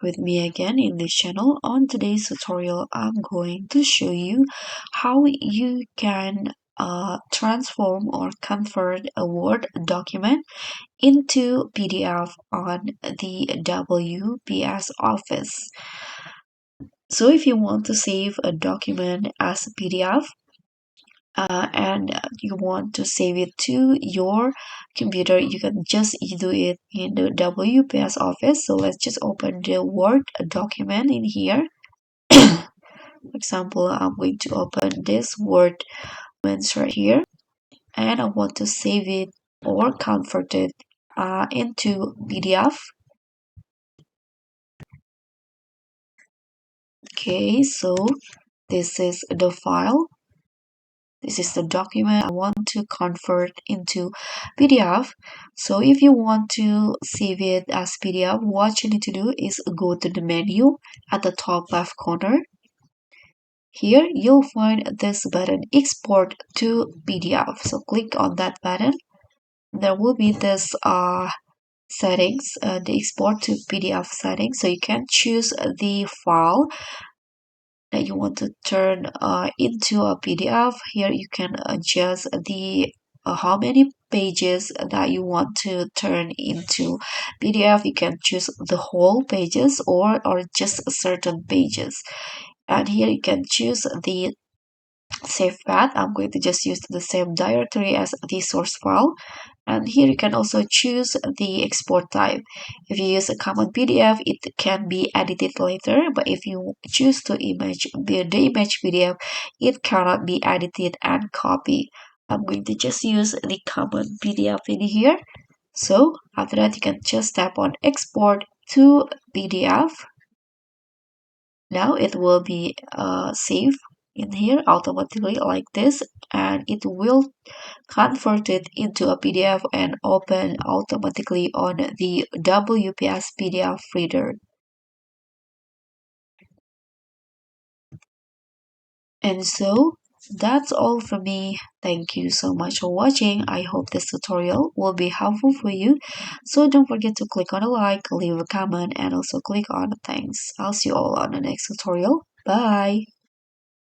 with me again in this channel. On today's tutorial, I'm going to show you how you can transform or convert a Word document into PDF on the WPS Office. So if you want to save a document as a PDF, and you want to save it to your computer, you can just do it in the WPS Office. So let's just open the Word document in here. For example, I'm going to open this Word document right here, and I want to save it or convert it into PDF. Okay, so this is the file. This is the document I want to convert into PDF. So if you want to save it as PDF, what you need to do is go to the menu at the top left corner. Here you'll find this button, Export to PDF. So click on that button. There will be this settings, the Export to PDF settings. So you can choose the file that you want to turn into a PDF. Here you can adjust the how many pages that you want to turn into PDF. You can choose the whole pages or just certain pages. And here you can choose the save path. I'm going to just use the same directory as the source file. And here you can also choose the export type. If you use a common PDF, it can be edited later, but if you choose to the image PDF, it cannot be edited and copied. I'm going to just use the common PDF in here. So after that, you can just tap on export to PDF. Now it will be saved in here automatically like this, and it will convert it into a PDF and open automatically on the WPS PDF reader. And so that's all from me. Thank you so much for watching. I hope this tutorial will be helpful for you. So don't forget to click on a like, leave a comment, and also click on the thanks. I'll see you all on the next tutorial. Bye.